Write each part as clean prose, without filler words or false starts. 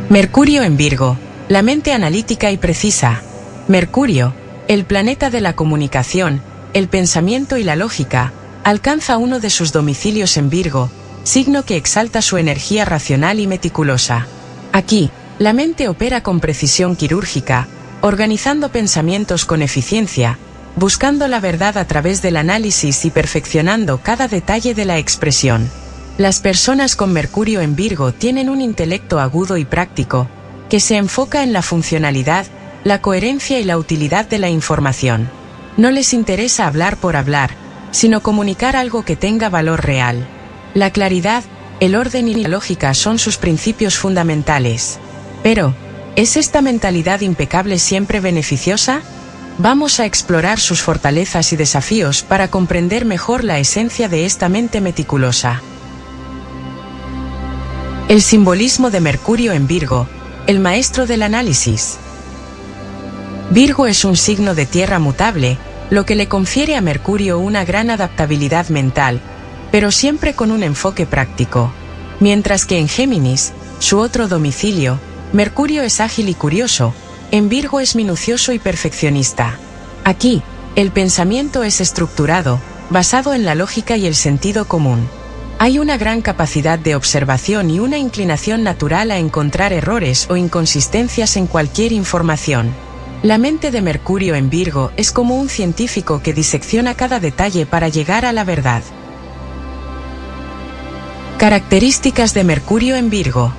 Mercurio en Virgo, la mente analítica y precisa. Mercurio, el planeta de la comunicación, el pensamiento y la lógica, alcanza uno de sus domicilios en Virgo, signo que exalta su energía racional y meticulosa. Aquí, la mente opera con precisión quirúrgica, organizando pensamientos con eficiencia, buscando la verdad a través del análisis y perfeccionando cada detalle de la expresión. Las personas con Mercurio en Virgo tienen un intelecto agudo y práctico, que se enfoca en la funcionalidad, la coherencia y la utilidad de la información. No les interesa hablar por hablar, sino comunicar algo que tenga valor real. La claridad, el orden y la lógica son sus principios fundamentales. Pero, ¿es esta mentalidad impecable siempre beneficiosa? Vamos a explorar sus fortalezas y desafíos para comprender mejor la esencia de esta mente meticulosa. El simbolismo de Mercurio en Virgo, el maestro del análisis. Virgo es un signo de tierra mutable, lo que le confiere a Mercurio una gran adaptabilidad mental, pero siempre con un enfoque práctico. Mientras que en Géminis, su otro domicilio, Mercurio es ágil y curioso, en Virgo es minucioso y perfeccionista. Aquí, el pensamiento es estructurado, basado en la lógica y el sentido común. Hay una gran capacidad de observación y una inclinación natural a encontrar errores o inconsistencias en cualquier información. La mente de Mercurio en Virgo es como un científico que disecciona cada detalle para llegar a la verdad. Características de Mercurio en Virgo.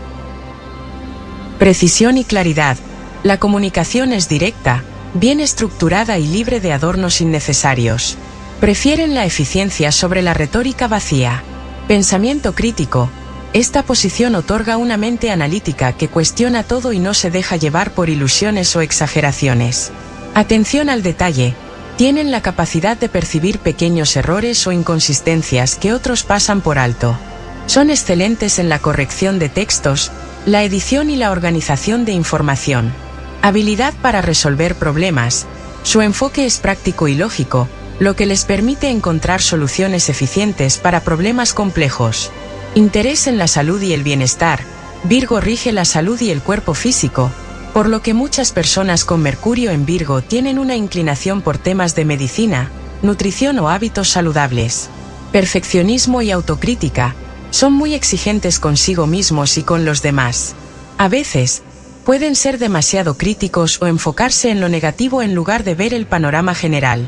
Precisión y claridad. La comunicación es directa, bien estructurada y libre de adornos innecesarios. Prefieren la eficiencia sobre la retórica vacía. Pensamiento crítico. Esta posición otorga una mente analítica que cuestiona todo y no se deja llevar por ilusiones o exageraciones. Atención al detalle. Tienen la capacidad de percibir pequeños errores o inconsistencias que otros pasan por alto. Son excelentes en la corrección de textos, la edición y la organización de información. Habilidad para resolver problemas. Su enfoque es práctico y lógico, lo que les permite encontrar soluciones eficientes para problemas complejos. Interés en la salud y el bienestar. Virgo rige la salud y el cuerpo físico, por lo que muchas personas con Mercurio en Virgo tienen una inclinación por temas de medicina, nutrición o hábitos saludables. Perfeccionismo y autocrítica. Son muy exigentes consigo mismos y con los demás. A veces, pueden ser demasiado críticos o enfocarse en lo negativo en lugar de ver el panorama general.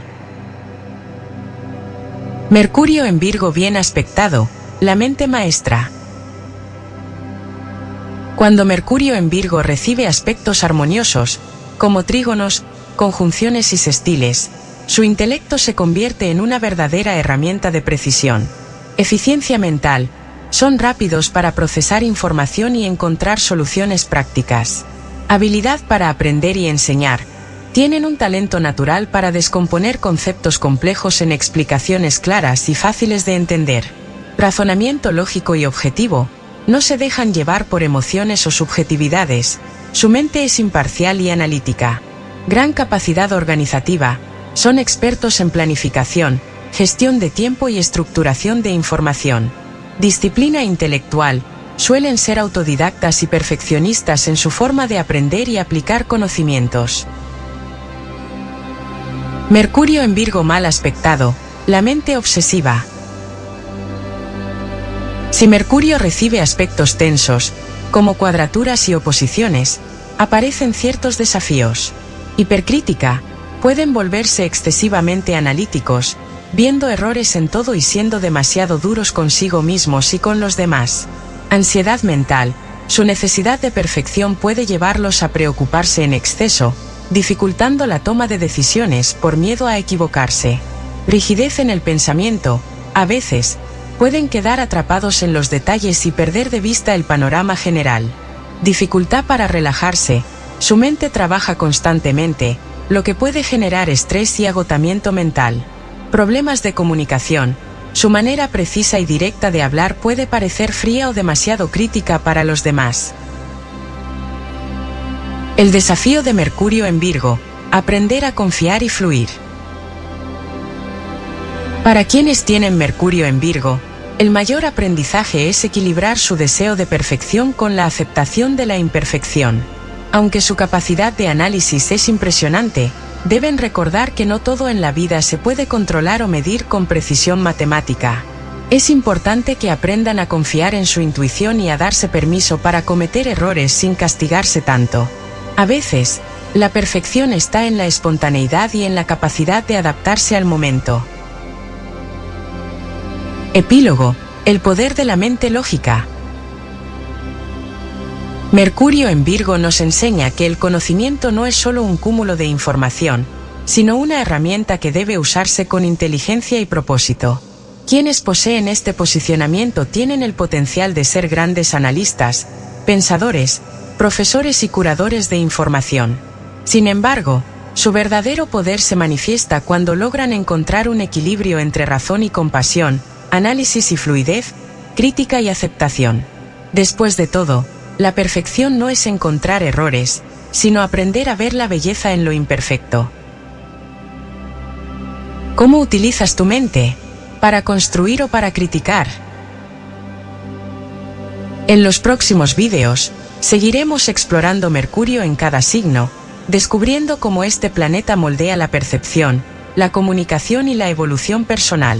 Mercurio en Virgo bien aspectado, la mente maestra. Cuando Mercurio en Virgo recibe aspectos armoniosos, como trígonos, conjunciones y sextiles, su intelecto se convierte en una verdadera herramienta de precisión. Eficiencia mental. Son rápidos para procesar información y encontrar soluciones prácticas. Habilidad para aprender y enseñar. Tienen un talento natural para descomponer conceptos complejos en explicaciones claras y fáciles de entender. Razonamiento lógico y objetivo. No se dejan llevar por emociones o subjetividades. Su mente es imparcial y analítica. Gran capacidad organizativa. Son expertos en planificación, gestión de tiempo y estructuración de información. Disciplina intelectual. Suelen ser autodidactas y perfeccionistas en su forma de aprender y aplicar conocimientos. Mercurio en Virgo mal aspectado, la mente obsesiva. Si Mercurio recibe aspectos tensos, como cuadraturas y oposiciones, aparecen ciertos desafíos. Hipercrítica. Pueden volverse excesivamente analíticos, viendo errores en todo y siendo demasiado duros consigo mismos y con los demás. Ansiedad mental. Su necesidad de perfección puede llevarlos a preocuparse en exceso, dificultando la toma de decisiones por miedo a equivocarse. Rigidez en el pensamiento. A veces, pueden quedar atrapados en los detalles y perder de vista el panorama general. Dificultad para relajarse. Su mente trabaja constantemente, lo que puede generar estrés y agotamiento mental. Problemas de comunicación. Su manera precisa y directa de hablar puede parecer fría o demasiado crítica para los demás. El desafío de Mercurio en Virgo. Aprender a confiar y fluir. Para quienes tienen Mercurio en Virgo, El mayor aprendizaje es equilibrar su deseo de perfección con la aceptación de la imperfección. Aunque su capacidad de análisis es impresionante, deben recordar que no todo en la vida se puede controlar o medir con precisión matemática. Es importante que aprendan a confiar en su intuición y a darse permiso para cometer errores sin castigarse tanto. A veces, la perfección está en la espontaneidad y en la capacidad de adaptarse al momento. Epílogo: el poder de la mente lógica. Mercurio en Virgo nos enseña que el conocimiento no es solo un cúmulo de información, sino una herramienta que debe usarse con inteligencia y propósito. Quienes poseen este posicionamiento tienen el potencial de ser grandes analistas, pensadores, profesores y curadores de información. Sin embargo, su verdadero poder se manifiesta cuando logran encontrar un equilibrio entre razón y compasión, análisis y fluidez, crítica y aceptación. Después de todo, la perfección no es encontrar errores, sino aprender a ver la belleza en lo imperfecto. ¿Cómo utilizas tu mente? ¿Para construir o para criticar? En los próximos vídeos, seguiremos explorando Mercurio en cada signo, descubriendo cómo este planeta moldea la percepción, la comunicación y la evolución personal.